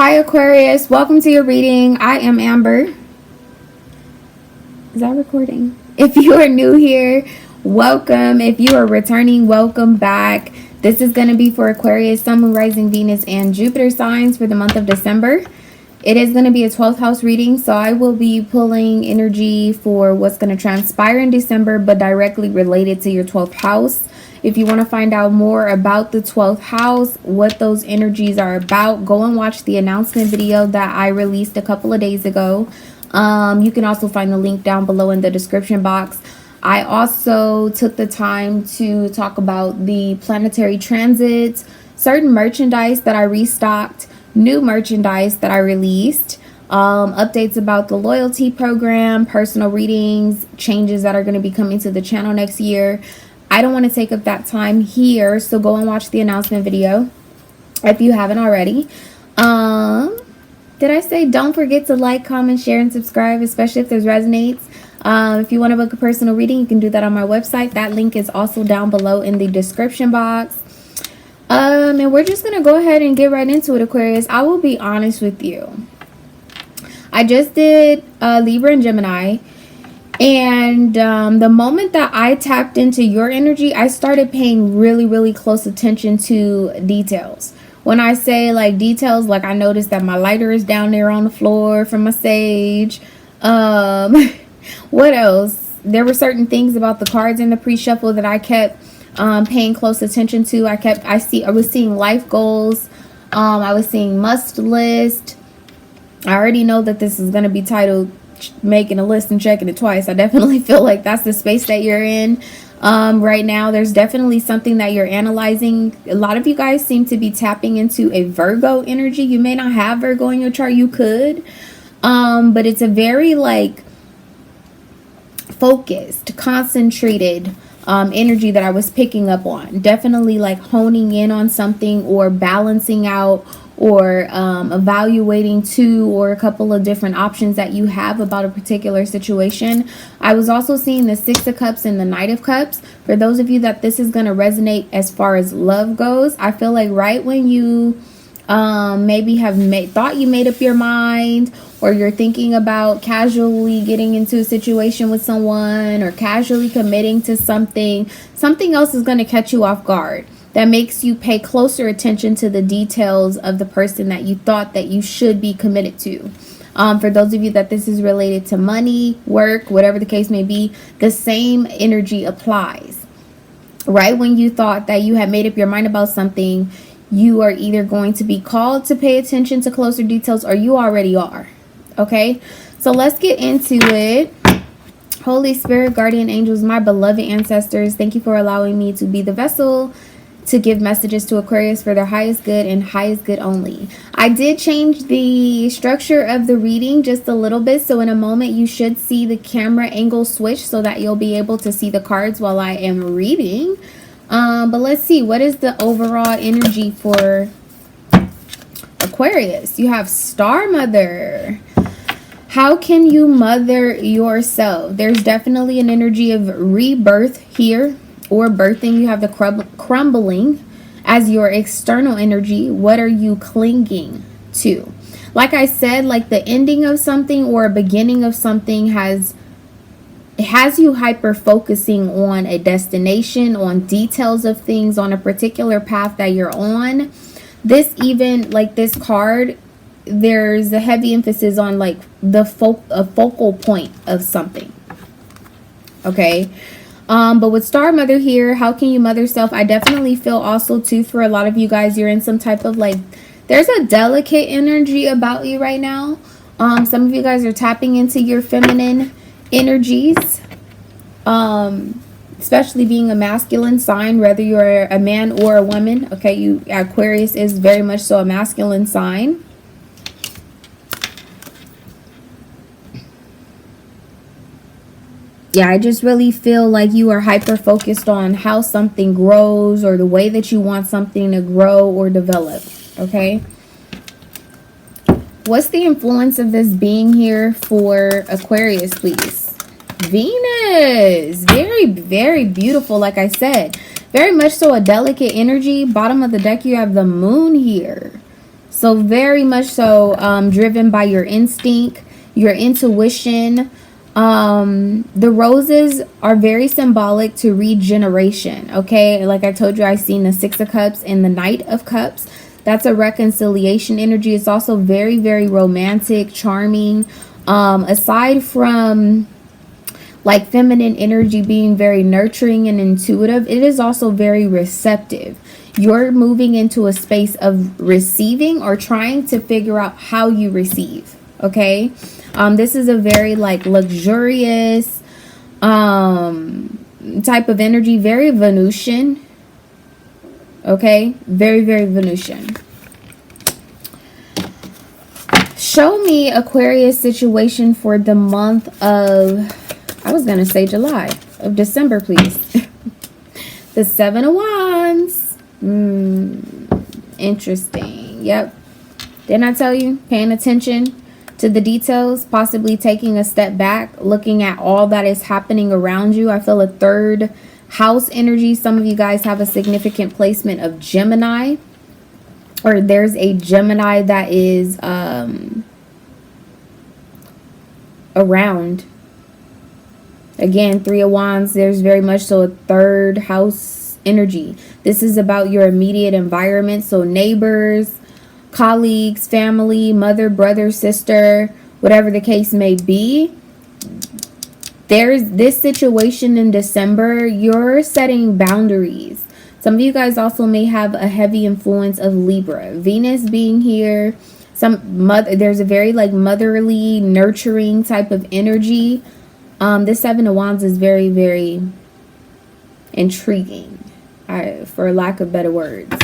Hi Aquarius, welcome to your reading. I am Amber. Is that recording? If you are new here, welcome. If you are returning, welcome back. This is going to be for Aquarius, Sun, Moon, Rising, Venus, and Jupiter signs for the month of December. It is going to be a 12th house reading, so I will be pulling energy for what's going to transpire in December, but directly related to your 12th house. If you want to find out more about the 12th house, what those energies are about, go and watch the announcement video that I released a couple of days ago. You can also find the link down below in the description box. I also took the time to talk about the planetary transits, certain merchandise that I restocked, new merchandise that I released, updates about the loyalty program, personal readings, changes that are going to be coming to the channel next year. I don't want to take up that time here, so go and watch the announcement video if you haven't already. Did I say don't forget to like, comment, share, and subscribe, especially if this resonates? If you want to book a personal reading, you can do that on my website. That link is also down below in the description box. And we're just going to go ahead and get right into it, Aquarius. I will be honest with you. I just did Libra and Gemini. And the moment that I tapped into your energy, I started paying really close attention to details. When I say like details, like I noticed that my lighter is down there on the floor from my sage. What else? There were certain things about the cards in the pre-shuffle that I kept paying close attention to. I was seeing life goals. I was seeing must list. I already know that this is going to be titled making a list and checking it twice. I definitely feel like that's the space that you're in right now. There's definitely something that you're analyzing. A lot of you guys seem to be tapping into a Virgo energy. You may not have Virgo in your chart. You could, but it's a very like focused, concentrated energy that I was picking up on. Definitely like honing in on something or balancing out or evaluating two or a couple of different options that you have about a particular situation. I was also seeing the Six of Cups and the Knight of Cups. For those of you that this is going to resonate as far as love goes, I feel like right when you maybe have thought you made up your mind, or you're thinking about casually getting into a situation with someone or casually committing to something else is going to catch you off guard. That makes you pay closer attention to the details of the person that you thought that you should be committed to. For those of you that this is related to money, work, whatever the case may be, the same energy applies. Right when you thought that you had made up your mind about something, you are either going to be called to pay attention to closer details or you already are. Okay, so let's get into it. Holy Spirit, guardian angels, my beloved ancestors, thank you for allowing me to be the vessel to give messages to Aquarius for their highest good and highest good only. I did change the structure of the reading just a little bit, so in a moment you should see the camera angle switch so that you'll be able to see the cards while I am reading. But let's see, what is the overall energy for Aquarius? You have Star Mother. How can you mother yourself? There's definitely an energy of rebirth here, or birthing. You have the crumbling as your external energy. What are you clinging to? Like I said, like the ending of something or a beginning of something has you hyper focusing on a destination, on details of things, on a particular path that you're on. This, even like this card, there's a heavy emphasis on like a focal point of something. Okay. But with Star Mother here, how can you mother self? I definitely feel also too, for a lot of you guys, you're in some type of like, there's a delicate energy about you right now. Some of you guys are tapping into your feminine energies, especially being a masculine sign, whether you're a man or a woman. Okay, Aquarius is very much so a masculine sign. Yeah, I just really feel like you are hyper focused on how something grows or the way that you want something to grow or develop. Okay. What's the influence of this being here for Aquarius, please? Venus. Very beautiful. Like I said, very much so a delicate energy. Bottom of the deck, you have the moon here. So very much so driven by your instinct, your intuition. The roses are very symbolic to regeneration. Okay, like I told you, I seen the Six of Cups and the Knight of Cups. That's a reconciliation energy. It's also very, very romantic, charming. Aside from like feminine energy being very nurturing and intuitive, it is also very receptive. You're moving into a space of receiving or trying to figure out how you receive. Okay, this is a very like luxurious type of energy, very Venusian. Okay, very, very Venusian. Show me Aquarius situation for the month of, I was gonna say July, of December, please. The Seven of Wands. Interesting. Yep. Didn't I tell you? Paying attention to the details, possibly taking a step back, looking at all that is happening around you. I feel a third house energy. Some of you guys have a significant placement of Gemini, or there's a Gemini that is around. Again, Three of Wands, there's very much so a third house energy. This is about your immediate environment, so neighbors, colleagues, family, mother, brother, sister, whatever the case may be. There's this situation in December, you're setting boundaries. Some of you guys also may have a heavy influence of Libra. Venus being here, there's a very like motherly, nurturing type of energy. This Seven of Wands is very, very intriguing, for lack of better words.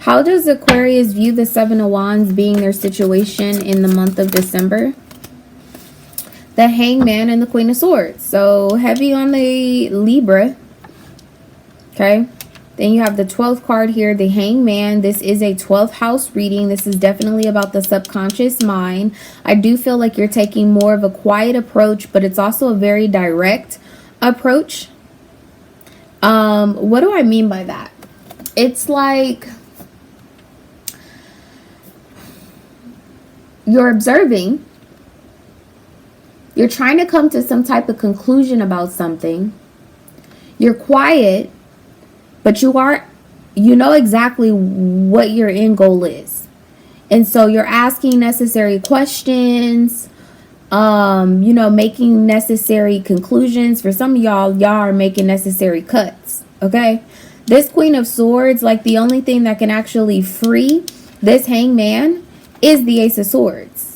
How does Aquarius view the Seven of Wands being their situation in the month of December? The Hangman and the Queen of Swords. So heavy on the Libra. Okay. Then you have the 12th card here, the Hangman. This is a 12th house reading. This is definitely about the subconscious mind. I do feel like you're taking more of a quiet approach, but it's also a very direct approach. What do I mean by that? It's like you're observing. You're trying to come to some type of conclusion about something. You're quiet, but you know exactly what your end goal is. And so you're asking necessary questions, making necessary conclusions. For some of y'all are making necessary cuts, okay? This Queen of Swords, like the only thing that can actually free this Hangman is the Ace of Swords.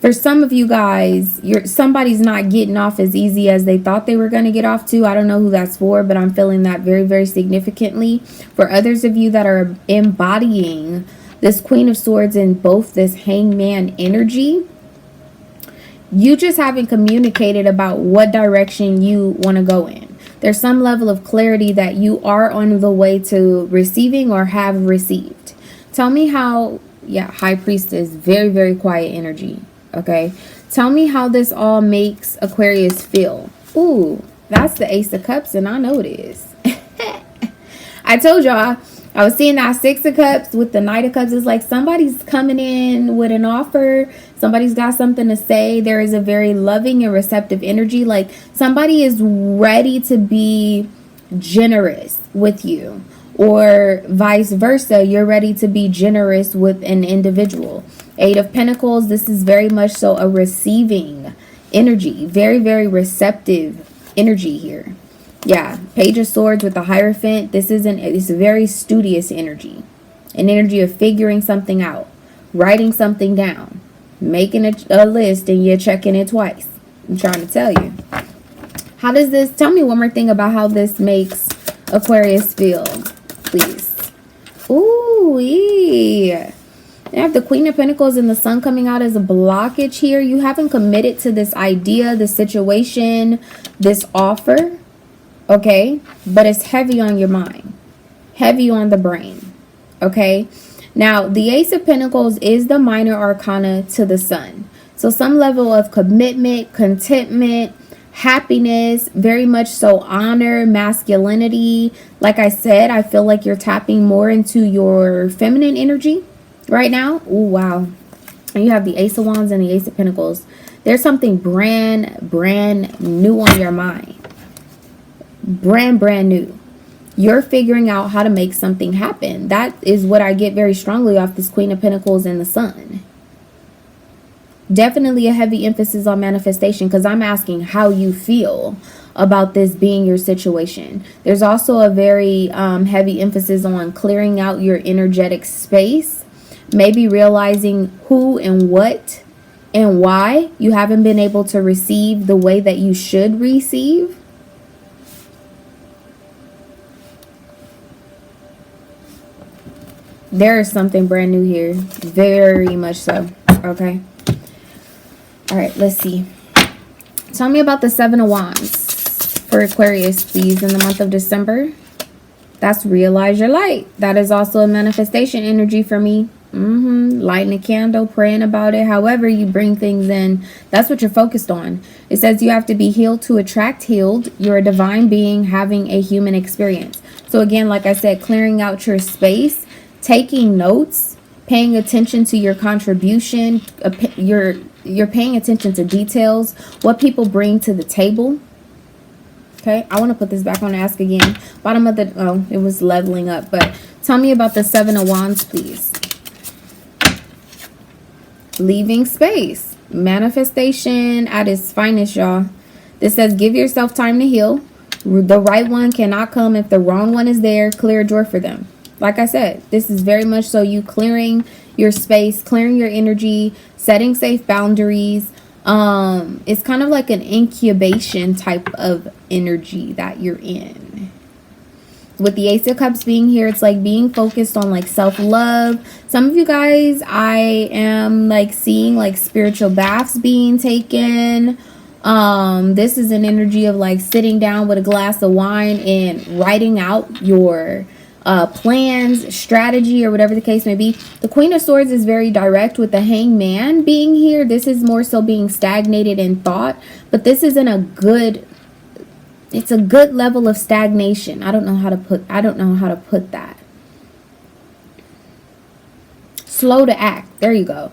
For some of you guys, somebody's not getting off as easy as they thought they were going to get off to. I don't know who that's for, but I'm feeling that very, very significantly. For others of you that are embodying this Queen of Swords in both this Hangman energy, you just haven't communicated about what direction you want to go in. There's some level of clarity that you are on the way to receiving or have received. Tell me how, High Priestess, very, very quiet energy. Okay, tell me how this all makes Aquarius feel. Ooh, that's the Ace of Cups, and I know it is. I told y'all, I was seeing that Six of Cups with the Knight of Cups. It's like somebody's coming in with an offer. Somebody's got something to say. There is a very loving and receptive energy. Like somebody is ready to be generous with you. Or vice versa, you're ready to be generous with an individual. Eight of Pentacles, this is very much so a receiving energy. Very, very receptive energy here. Yeah, Page of Swords with the Hierophant. It's a very studious energy. An energy of figuring something out. Writing something down. Making a list and you're checking it twice. I'm trying to tell you. How does this, tell me one more thing about how this makes Aquarius feel, please. Ooh-wee. You have the Queen of Pentacles and the Sun coming out as a blockage here. You haven't committed to this idea, this situation, this offer. Okay? But it's heavy on your mind. Heavy on the brain. Okay? Now, the Ace of Pentacles is the minor arcana to the Sun. So some level of commitment, contentment, happiness, very much so honor, masculinity. Like I said, I feel like you're tapping more into your feminine energy. right now. Oh, wow. And you have the Ace of Wands and the Ace of Pentacles. There's something brand new on your mind. Brand new. You're figuring out how to make something happen. That is what I get very strongly off this Queen of Pentacles and the Sun. Definitely a heavy emphasis on manifestation, because I'm asking how you feel about this being your situation. There's also a very heavy emphasis on clearing out your energetic space. Maybe realizing who and what and why you haven't been able to receive the way that you should receive. There is something brand new here. Very much so. Okay. All right, let's see. Tell me about the Seven of Wands for Aquarius, please, in the month of December. That's realize your light. That is also a manifestation energy for me. Lighting a candle, praying about it. However you bring things in, that's what you're focused on. It says you have to be healed to attract healed. You're a divine being having a human experience. So again, like I said, clearing out your space, taking notes, paying attention to your contribution, you're paying attention to details, what people bring to the table. Okay, I want to put this back on, ask again. Bottom of the, oh, it was leveling up, but tell me about the Seven of Wands, please. Leaving space. Manifestation at its finest, y'all. This says give yourself time to heal. The right one cannot come if the wrong one is there. Clear a door for them. Like I said, this is very much so you clearing your space, clearing your energy, setting safe boundaries. It's kind of like an incubation type of energy that you're in. With the Ace of Cups being here, it's like being focused on like self-love. Some of you guys, I am like seeing like spiritual baths being taken. This is an energy of like sitting down with a glass of wine and writing out your plans, strategy, or whatever the case may be. The Queen of Swords is very direct with the Hangman being here. This is more so being stagnated in thought, but this isn't a good, it's a good level of stagnation. I don't know how to put that. Slow to act. There you go.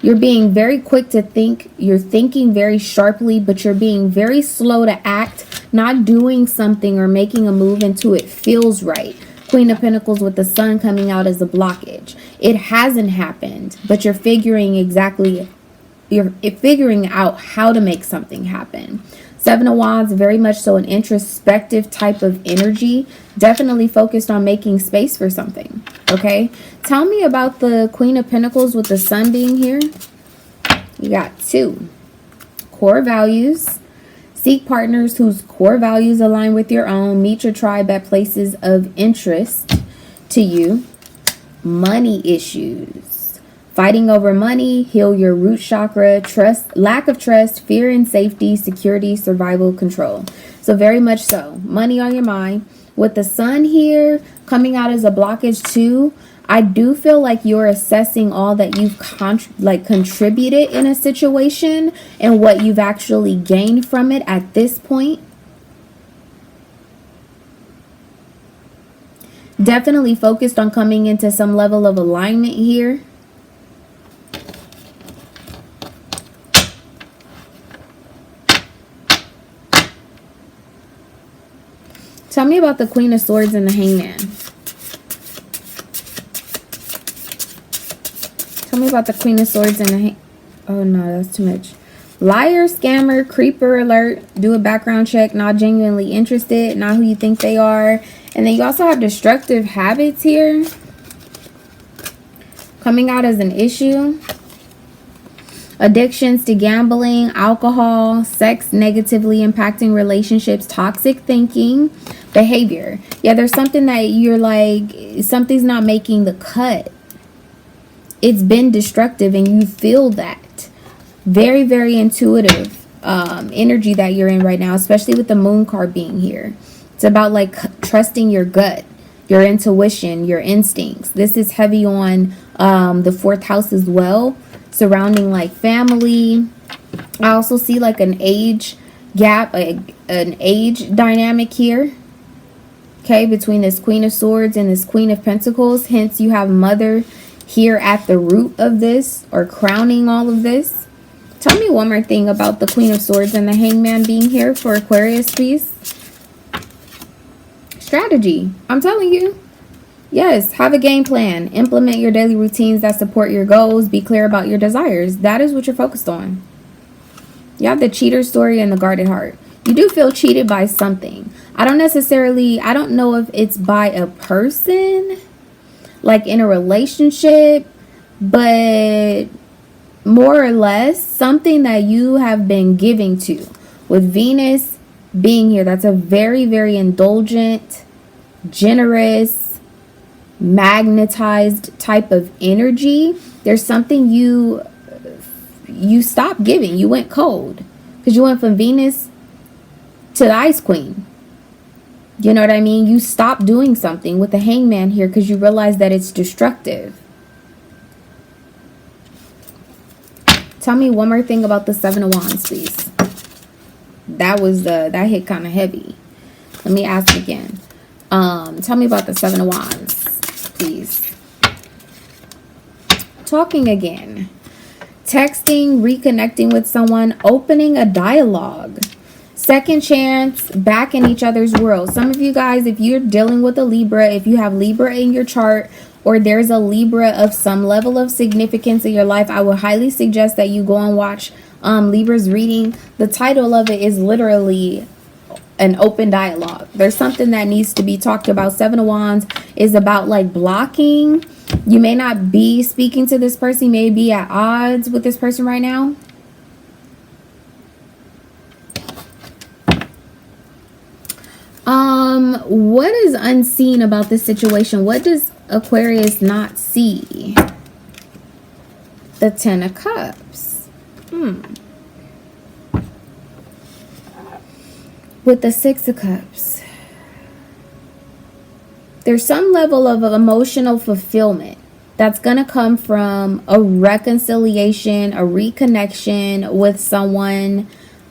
You're being very quick to think. You're thinking very sharply, but you're being very slow to act, not doing something or making a move until it feels right. Queen of Pentacles with the Sun coming out as a blockage. It hasn't happened, but you're figuring out how to make something happen. Seven of Wands, very much so an introspective type of energy. Definitely focused on making space for something. Okay. Tell me about the Queen of Pentacles with the Sun being here. You got 2. Core values. Seek partners whose core values align with your own. Meet your tribe at places of interest to you. Money issues. Fighting over money, heal your root chakra, trust, lack of trust, fear and safety, security, survival, control. So very much so. Money on your mind. With the Sun here coming out as a blockage too, I do feel like you're assessing all that you've contributed in a situation and what you've actually gained from it at this point. Definitely focused on coming into some level of alignment here. Tell me about the Queen of Swords and the Hangman. Tell me about the Queen of Swords and the oh no, that's too much. Liar, scammer, creeper alert. Do a background check. Not genuinely interested. Not who you think they are. And then you also have destructive habits here. Coming out as an issue. Addictions to gambling, alcohol, sex negatively impacting relationships, toxic thinking, behavior. Yeah, there's something that you're like, something's not making the cut. It's been destructive and you feel that. Very, very intuitive energy that you're in right now, especially with the Moon card being here. It's about like trusting your gut, your intuition, your instincts. This is heavy on the 4th house as well. Surrounding like family. I also see like an age gap, an age dynamic here. Okay, between this Queen of Swords and this Queen of Pentacles. Hence, you have mother here at the root of this or crowning all of this. Tell me one more thing about the Queen of Swords and the Hangman being here for Aquarius, please. Strategy. I'm telling you. Yes, have a game plan. Implement your daily routines that support your goals. Be clear about your desires. That is what you're focused on. You have the cheater story and the guarded heart. You do feel cheated by something. I don't know if it's by a person, like in a relationship, but more or less something that you have been giving to. With Venus being here, that's a very, very indulgent, generous, magnetized type of energy. There's something you stopped giving. You went cold because you went from Venus to the Ice Queen. You know what I mean? You stopped doing something with the Hangman here because you realize that it's destructive. Tell me one more thing about the Seven of Wands, please. That hit kind of heavy. Let me ask again. Tell me about the Seven of Wands, please. Talking again. Texting, reconnecting with someone, opening a dialogue. Second chance, back in each other's world. Some of you guys, if you're dealing with a Libra, if you have Libra in your chart, or there's a Libra of some level of significance in your life, I would highly suggest that you go and watch Libra's reading. The title of it is literally an open dialogue. There's something that needs to be talked about. Seven of Wands is about like blocking. You may not be speaking to this person. You may be at odds with this person right now. What is unseen about this situation? What does Aquarius not see? The Ten of Cups. With the Six of Cups, there's some level of emotional fulfillment that's going to come from a reconciliation, a reconnection with someone.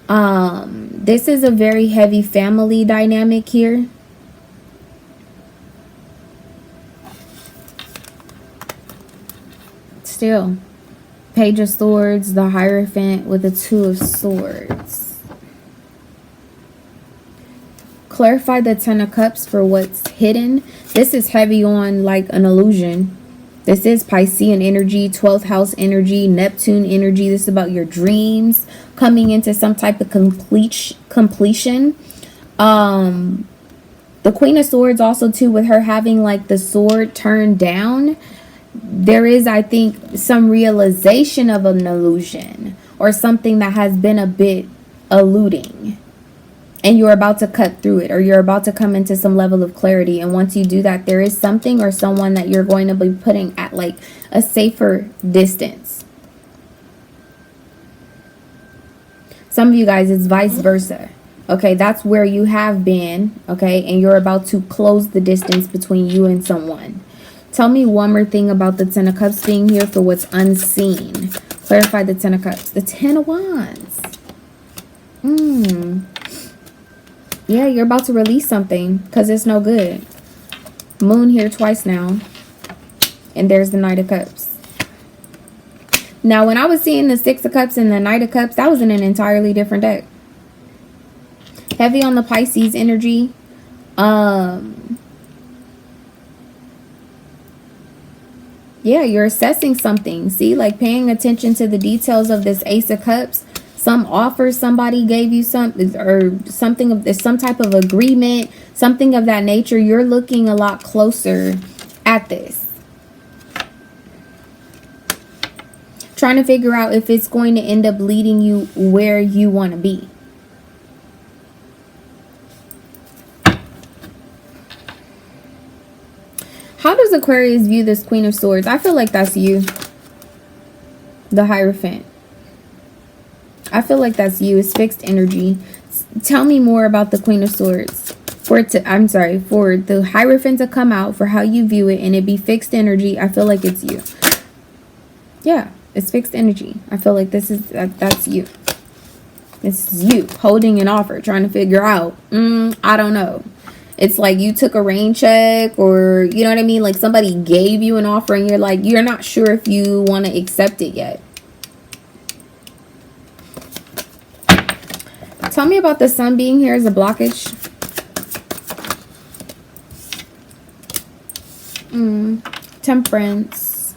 This is a very heavy family dynamic here. Still, Page of Swords, the Hierophant with the Two of Swords. Clarify the Ten of Cups for what's hidden. This is heavy on like an illusion. This is Piscean energy, 12th house energy, Neptune energy. This is about your dreams coming into some type of completion. The Queen of Swords also too, with her having like the sword turned down. There is, I think, some realization of an illusion or something that has been a bit eluding. And you're about to cut through it, or you're about to come into some level of clarity. And once you do that, there is something or someone that you're going to be putting at like a safer distance. Some of you guys, it's vice versa. Okay, that's where you have been. Okay, and you're about to close the distance between you and someone. Tell me one more thing about the Ten of Cups being here for what's unseen. Clarify the Ten of Cups. The Ten of Wands. Yeah, you're about to release something because it's no good. Moon here twice now. And there's the Knight of Cups. Now, when I was seeing the Six of Cups and the Knight of Cups, that was in an entirely different deck. Heavy on the Pisces energy. Yeah, you're assessing something. See, like paying attention to the details of this Ace of Cups. Some offer somebody gave you something, or something of some type of agreement, something of that nature. You're looking a lot closer at this. Trying to figure out if it's going to end up leading you where you want to be. How does Aquarius view this Queen of Swords? I feel like that's you. The Hierophant. I feel like that's you. It's fixed energy. Tell me more about the Queen of Swords. For the Hierophant to come out, for how you view it, and it be fixed energy. I feel like it's you. Yeah, it's fixed energy. I feel like that's you. It's you holding an offer, trying to figure out. I don't know. It's like you took a rain check, or you know what I mean? Like somebody gave you an offer and you're like, you're not sure if you want to accept it yet. Tell me about the sun being here as a blockage. Temperance.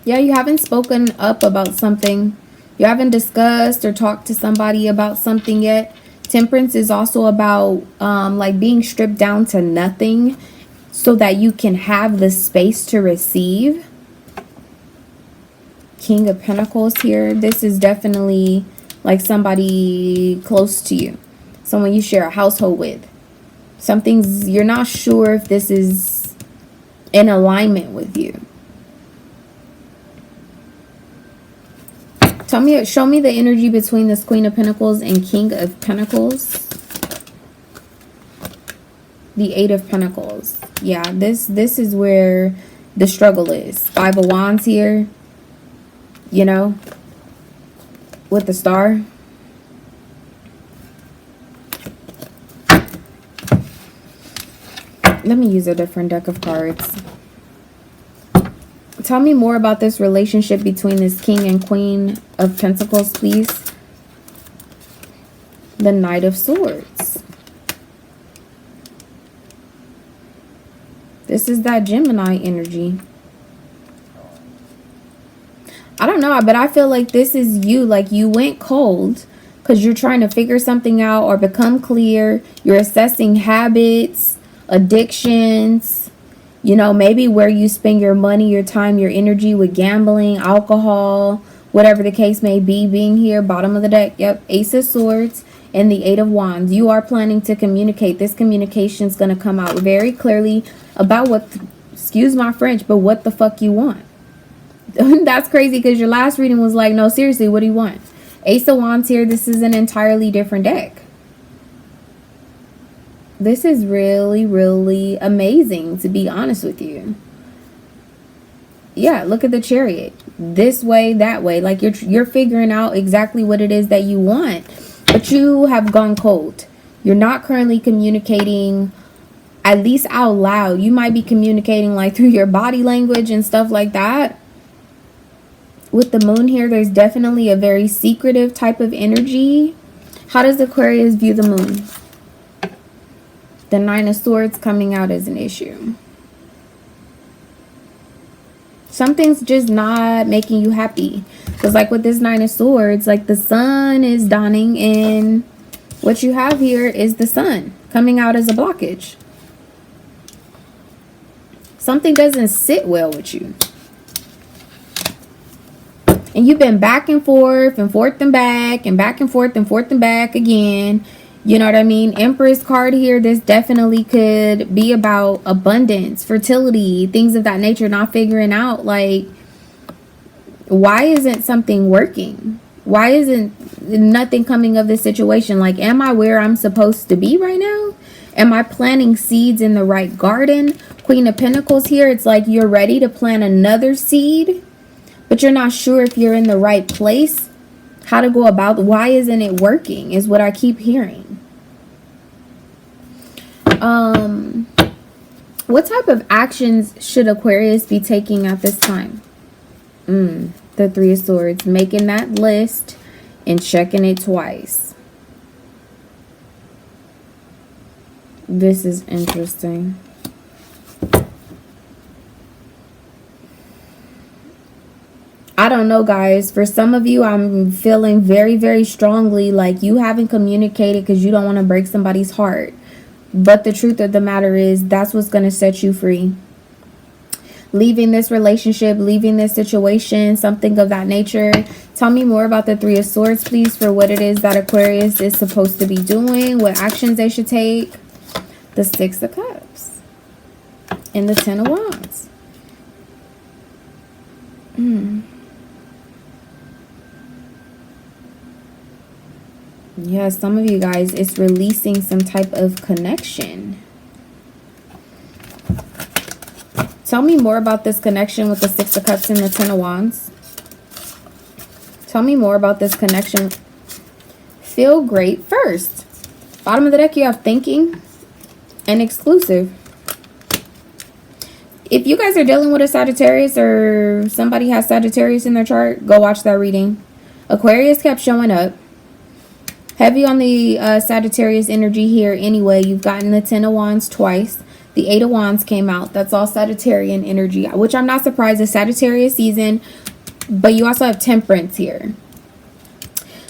Yeah, you haven't spoken up about something. You haven't discussed or talked to somebody about something yet. Temperance is also about like being stripped down to nothing so that you can have the space to receive. King of Pentacles here. This is definitely like somebody close to you. Someone you share a household with. Something's, you're not sure if this is in alignment with you. Tell me, show me the energy between this Queen of Pentacles and King of Pentacles. The Eight of Pentacles. Yeah, this is where the struggle is. Five of Wands here. You know, with the Star. Let me use a different deck of cards. Tell me more about this relationship between this King and Queen of Pentacles, please. The Knight of Swords. This is that Gemini energy. I don't know, but I feel like this is you. Like you went cold because you're trying to figure something out or become clear. You're assessing habits, addictions, you know, maybe where you spend your money, your time, your energy with gambling, alcohol, whatever the case may be. Being here, bottom of the deck, yep, Ace of Swords and the Eight of Wands. You are planning to communicate. This communication is going to come out very clearly about what, excuse my French, but what the fuck you want. That's crazy because your last reading was like, no, seriously, what do you want? Ace of Wands here. This is an entirely different deck. This is really, really amazing, to be honest with you. Yeah, look at the Chariot. This way, that way. Like you're figuring out exactly what it is that you want. But you have gone cold. You're not currently communicating, at least out loud. You might be communicating like through your body language and stuff like that. With the Moon here, there's definitely a very secretive type of energy. How does Aquarius view the Moon? The Nine of Swords coming out as an issue. Something's just not making you happy. Because like with this Nine of Swords, like the sun is dawning, and what you have here is the sun coming out as a blockage. Something doesn't sit well with you. And you've been back and forth and forth and back and back and forth and forth and back again. You know what I mean? Empress card here. This definitely could be about abundance, fertility, things of that nature. Not figuring out like, why isn't something working? Why isn't nothing coming of this situation? Like, am I where I'm supposed to be right now? Am I planting seeds in the right garden? Queen of Pentacles here. It's like you're ready to plant another seed, but you're not sure if you're in the right place. How to go about, why isn't it working is what I keep hearing. What type of actions should Aquarius be taking at this time? The Three of Swords. Making that list and checking it twice. This is interesting. I don't know, guys. For some of you, I'm feeling very, very strongly like you haven't communicated because you don't want to break somebody's heart. But the truth of the matter is that's what's going to set you free. Leaving this relationship, leaving this situation, something of that nature. Tell me more about the Three of Swords, please, for what it is that Aquarius is supposed to be doing, what actions they should take. The Six of Cups and the Ten of Wands. Yeah, some of you guys, it's releasing some type of connection. Tell me more about this connection with the Six of Cups and the Ten of Wands. Tell me more about this connection. Feel great first. Bottom of the deck, you have thinking and exclusive. If you guys are dealing with a Sagittarius or somebody has Sagittarius in their chart, go watch that reading. Aquarius kept showing up. Heavy on the Sagittarius energy here anyway. You've gotten the 10 of Wands twice. The 8 of Wands came out. That's all Sagittarian energy, which I'm not surprised. It's Sagittarius season, but you also have Temperance here.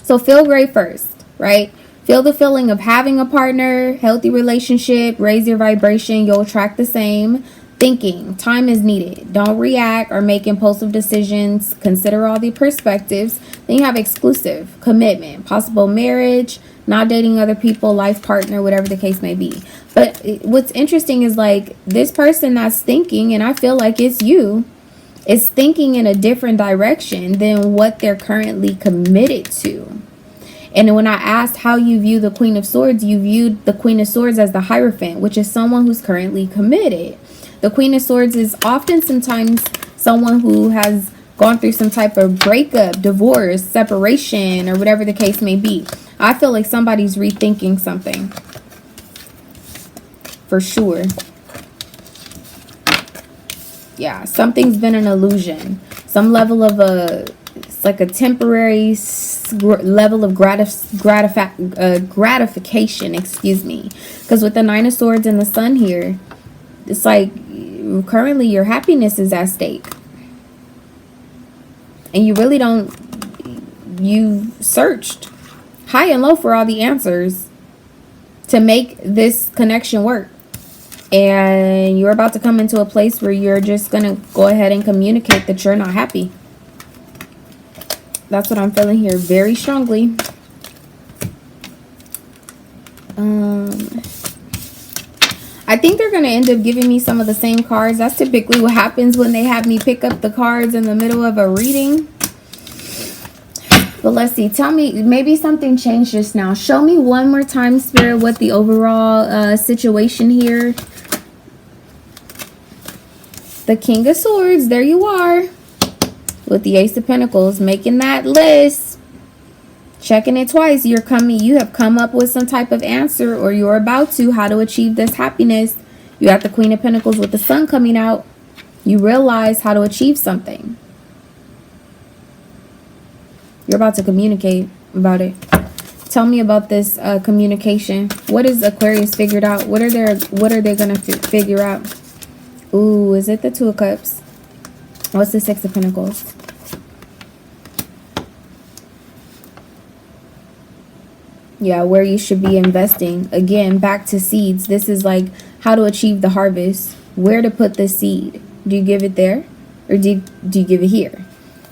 So feel great first, right? Feel the feeling of having a partner, healthy relationship, raise your vibration. You'll attract the same. Thinking, time is needed. Don't react or make impulsive decisions. Consider all the perspectives. Then you have exclusive, commitment, possible marriage, not dating other people, life partner, whatever the case may be. But what's interesting is like this person that's thinking, and I feel like it's you, is thinking in a different direction than what they're currently committed to. And when I asked how you view the Queen of Swords, you viewed the Queen of Swords as the Hierophant, which is someone who's currently committed. The Queen of Swords is often sometimes someone who has gone through some type of breakup, divorce, separation, or whatever the case may be. I feel like somebody's rethinking something. For sure. Yeah, something's been an illusion. Some level of it's like a temporary level of gratification, excuse me. Because with the 9 of Swords and the Sun here, it's like currently your happiness is at stake. And you really don't, you searched high and low for all the answers to make this connection work. And you're about to come into a place where you're just going to go ahead and communicate that you're not happy. That's what I'm feeling here very strongly. I think they're going to end up giving me some of the same cards. That's typically what happens when they have me pick up the cards in the middle of a reading. But let's see. Tell me, maybe something changed just now. Show me one more time, Spirit, what the overall situation here. The King of Swords. There you are. With the Ace of Pentacles. Making that list. Checking it twice. You have come up with some type of answer, or you're about to, how to achieve this happiness. You got the Queen of Pentacles with the Sun coming out. You realize how to achieve something. You're about to communicate about it. Tell me about this communication. What is Aquarius figured out? What are they gonna figure out? Ooh, is it the 2 of Cups? What's the 6 of Pentacles? Yeah, where you should be investing. Again, back to seeds. This is like how to achieve the harvest. Where to put the seed. Do you give it there? Or do you give it here?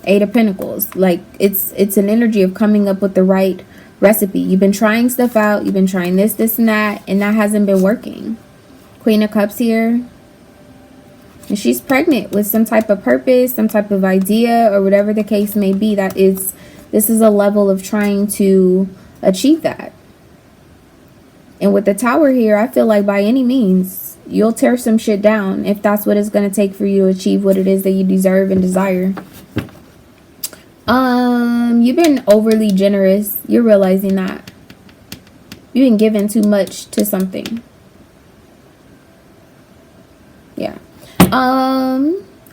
8 of Pentacles. Like it's an energy of coming up with the right recipe. You've been trying stuff out. You've been trying this, and that hasn't been working. Queen of Cups here. And she's pregnant with some type of purpose, some type of idea, or whatever the case may be. This is a level of trying to achieve that. And with the Tower here, I feel like by any means you'll tear some shit down if that's what it's going to take for you to achieve what it is that you deserve and desire. You've been overly generous. You're realizing that you've been giving too much to something. Yeah.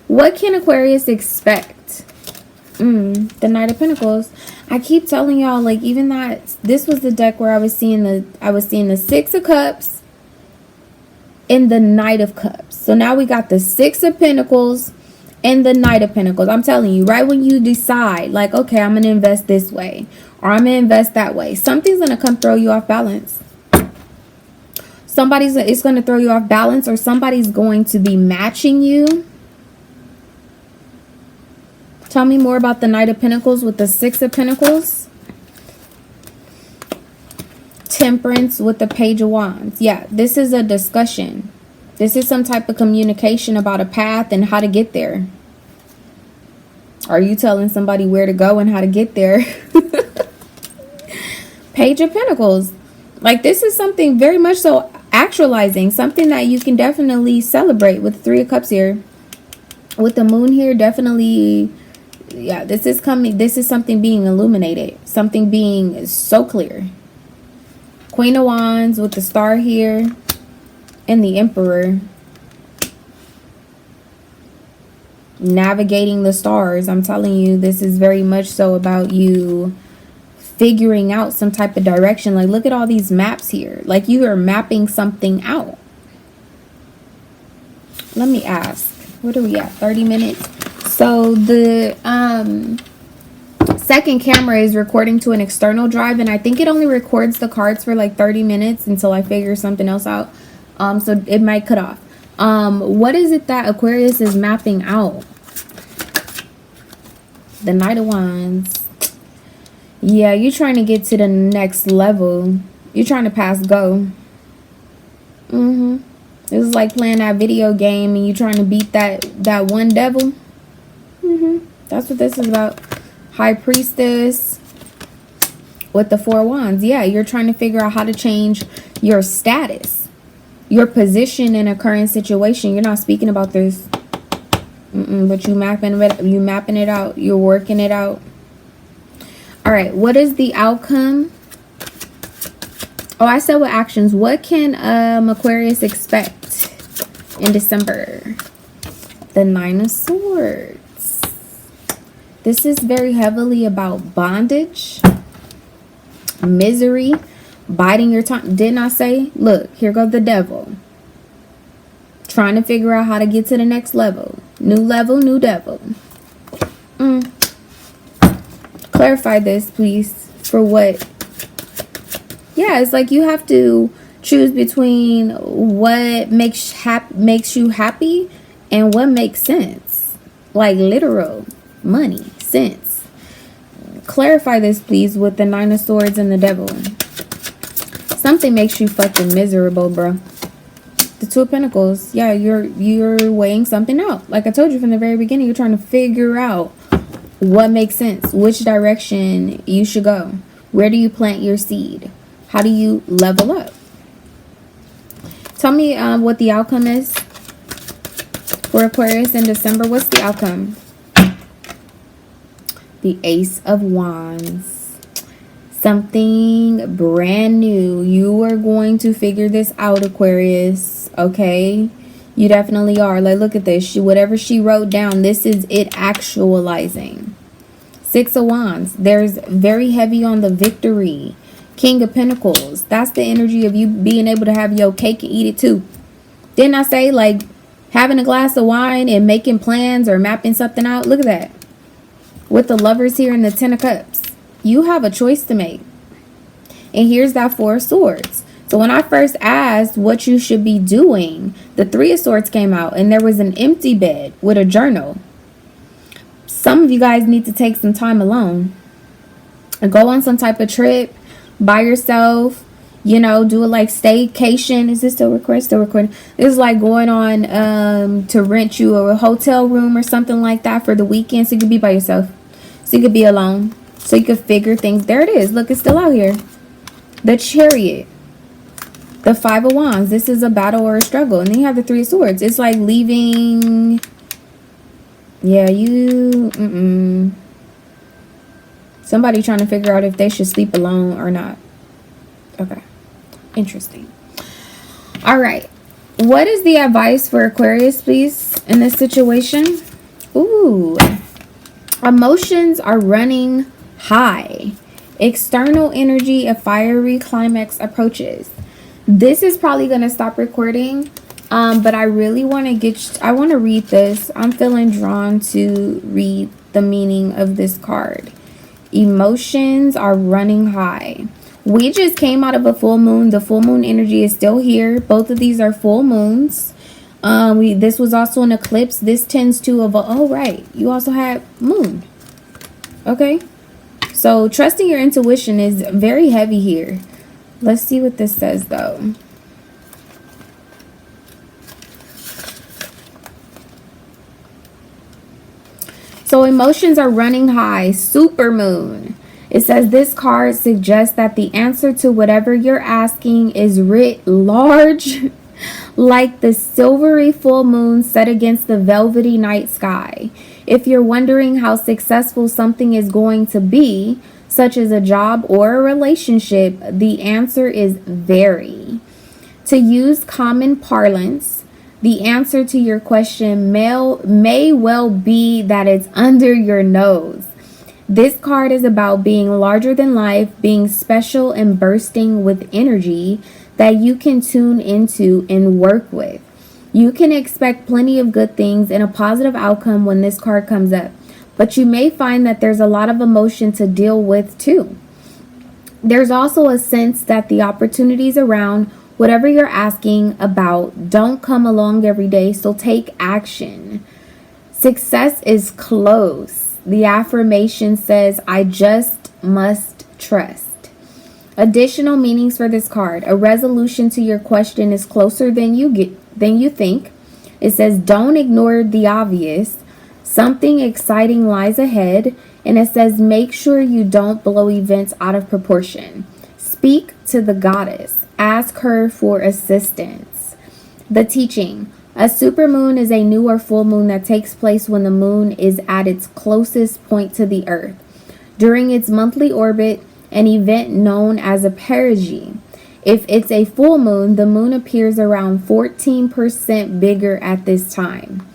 What can Aquarius expect? The Knight of Pentacles. I keep telling y'all, like, even that this was the deck where I was seeing the 6 of Cups and the Knight of Cups. So now we got the 6 of Pentacles and the Knight of Pentacles. I'm telling you, right when you decide, like, okay, I'm gonna invest this way or I'm gonna invest that way, something's gonna come throw you off balance. It's gonna throw you off balance, or somebody's going to be matching you. Tell me more about the Knight of Pentacles with the 6 of Pentacles. Temperance with the Page of Wands. Yeah, this is a discussion. This is some type of communication about a path and how to get there. Are you telling somebody where to go and how to get there? Page of Pentacles. Like, this is something very much so actualizing. Something that you can definitely celebrate with 3 of Cups here. With the Moon here, definitely... yeah, this is coming. This is something being illuminated. Something being so clear. Queen of Wands with the star here and the Emperor. Navigating the stars. I'm telling you, this is very much so about you figuring out some type of direction. Like, look at all these maps here. Like, you are mapping something out. Let me ask. What are we at? 30 minutes. So the second camera is recording to an external drive, and I think it only records the cards for like 30 minutes until I figure something else out. So it might cut off. What is it that Aquarius is mapping out? The Knight of Wands. Yeah, you're trying to get to the next level. You're trying to pass go. This is like playing that video game and you're trying to beat that one devil. That's what this is about. High Priestess with the Four Wands. Yeah, you're trying to figure out how to change your status, your position in a current situation. You're not speaking about this, but you mapping it out. You're working it out. All right, what is the outcome? Oh, I said what actions. What can Aquarius expect in December? The Nine of Swords. This is very heavily about bondage, misery, biding your time. Didn't I say? Look, here goes the devil. Trying to figure out how to get to the next level. New level, new devil. Clarify this, please. For what? Yeah, it's like you have to choose between what makes you happy and what makes sense. Like literal money, sense. Clarify this, please, with the Nine of Swords and the Devil. Something makes you fucking miserable, bro. The Two of Pentacles. Yeah, you're weighing something out. Like I told you from the very beginning, you're trying to figure out what makes sense, which direction you should go. Where do you plant your seed? How do you level up? Tell me what the outcome is for Aquarius in December. What's the outcome? The Ace of Wands. Something brand new. You are going to figure this out, Aquarius. Okay? You definitely are. Like, look at this. Whatever she wrote down, this is it actualizing. Six of Wands. There's very heavy on the victory. King of Pentacles. That's the energy of you being able to have your cake and eat it too. Didn't I say, like, having a glass of wine and making plans or mapping something out? Look at that. With the Lovers here and the Ten of Cups. You have a choice to make. And here's that Four of Swords. So when I first asked what you should be doing, the Three of Swords came out and there was an empty bed with a journal. Some of you guys need to take some time alone and go on some type of trip by yourself, you know, do a like staycation. Is this still recording? Still recording. This is like going on to rent you a hotel room or something like that for the weekend, so you could be by yourself, so you could be alone, so you could figure things. There it is. Look, it's still out here. The Chariot. The Five of Wands. This is a battle or a struggle. And then you have the Three of Swords. It's like leaving. Yeah, you. Somebody trying to figure out if they should sleep alone or not. Okay. Interesting. All right. What is the advice for Aquarius, please, in this situation? Ooh. Emotions are running high. External energy, a fiery climax approaches. This is probably going to stop recording. But I really want to I want to read this. I'm feeling drawn to read the meaning of this card. Emotions are running high. We just came out of a full moon. The full moon energy is still here. Both of these are full moons. This was also an eclipse. This tends to oh right, you also had moon. Okay, so trusting your intuition is very heavy here. Let's see what this says though. So emotions are running high. Super moon. It says this card suggests that the answer to whatever you're asking is writ large, like the silvery full moon set against the velvety night sky. If you're wondering how successful something is going to be, such as a job or a relationship, the answer is very. To use common parlance, the answer to your question may well be that it's under your nose. This card is about being larger than life, being special, and bursting with energy that you can tune into and work with. You can expect plenty of good things and a positive outcome when this card comes up, but you may find that there's a lot of emotion to deal with too. There's also a sense that the opportunities around whatever you're asking about don't come along every day, so take action. Success is close. The affirmation says, I just must trust. Additional meanings for this card. A resolution to your question is closer than you think. It says, don't ignore the obvious. Something exciting lies ahead. And it says, make sure you don't blow events out of proportion. Speak to the goddess. Ask her for assistance. The teaching. A supermoon is a new or full moon that takes place when the moon is at its closest point to the earth. During its monthly orbit, an event known as a perigee. If it's a full moon, the moon appears around 14% bigger at this time.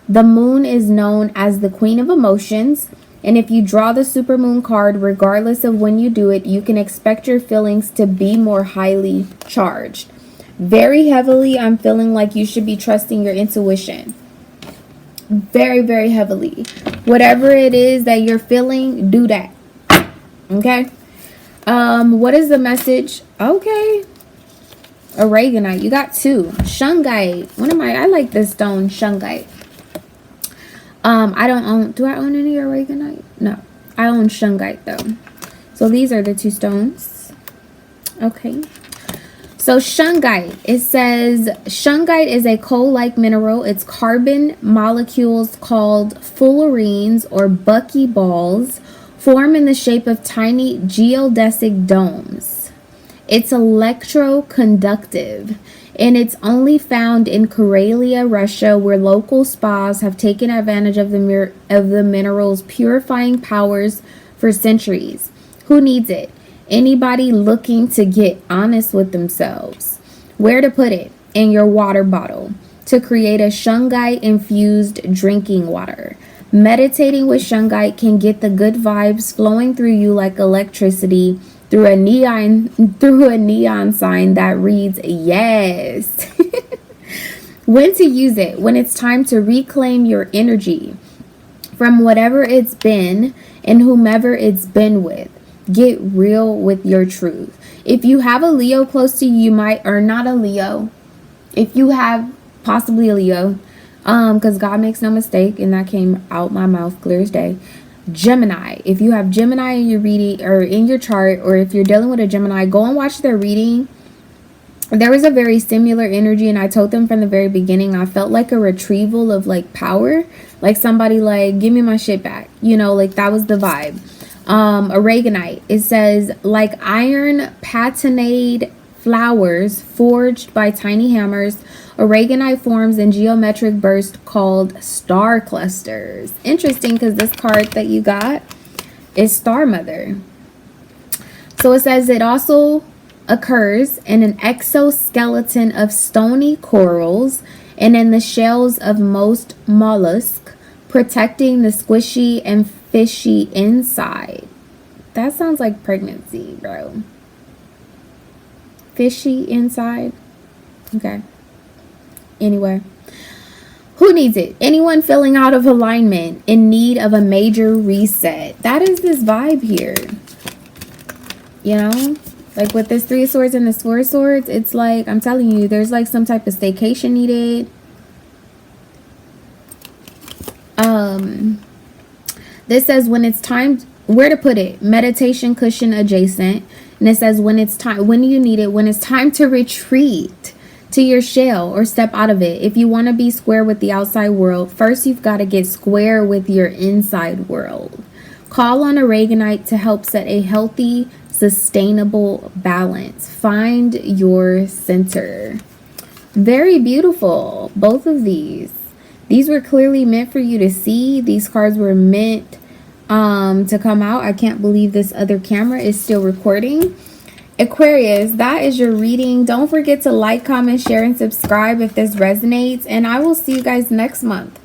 The moon is known as the queen of emotions, and if you draw the supermoon card, regardless of when you do it, you can expect your feelings to be more highly charged. Very heavily, I'm feeling like you should be trusting your intuition. Very, very heavily. Whatever it is that you're feeling, do that. Okay? What is the message? Okay. Aragonite. You got two. Shungite. I like this stone, Shungite. I don't own, do I own any Aragonite? No. I own Shungite though. So these are the two stones. Okay. So Shungite, it says Shungite is a coal-like mineral. Its carbon molecules called fullerenes or buckyballs form in the shape of tiny geodesic domes. It's electroconductive, and it's only found in Karelia, Russia, where local spas have taken advantage of the mineral's purifying powers for centuries. Who needs it? Anybody looking to get honest with themselves. Where to put it? In your water bottle to create a Shungite infused drinking water. Meditating with Shungite can get the good vibes flowing through you like electricity through a neon sign that reads yes. When to use it? When it's time to reclaim your energy from whatever it's been and whomever it's been with. Get real with your truth. If you have a Leo close to you, you might, or not a Leo. If you have possibly a Leo, because God makes no mistake, and that came out my mouth clear as day. Gemini. If you have Gemini in your reading or in your chart, or if you're dealing with a Gemini, go and watch their reading. There was a very similar energy, and I told them from the very beginning, I felt like a retrieval of like power, like somebody like, give me my shit back, like that was the vibe. Aragonite, it says, like iron patinade flowers forged by tiny hammers, aragonite forms in geometric bursts called star clusters. Interesting, because this card that you got is Star Mother. So it says it also occurs in an exoskeleton of stony corals and in the shells of most mollusks, protecting the squishy and fishy inside. That sounds like pregnancy, bro. Fishy inside. Okay. Anyway. Who needs it? Anyone feeling out of alignment, in need of a major reset. That is this vibe here. Like with this Three of Swords and this Four of Swords, it's like, I'm telling you, there's like some type of staycation needed. This says when it's time, where to put it? Meditation cushion adjacent. And it says when it's time, when you need it, when it's time to retreat to your shell or step out of it. If you want to be square with the outside world, first you've got to get square with your inside world. Call on Aragonite to help set a healthy, sustainable balance. Find your center. Very beautiful, both of these. These were clearly meant for you to see. These cards were meant to come out. I can't believe this other camera is still recording. Aquarius, that is your reading. Don't forget to like, comment, share, and subscribe if this resonates. And I will see you guys next month.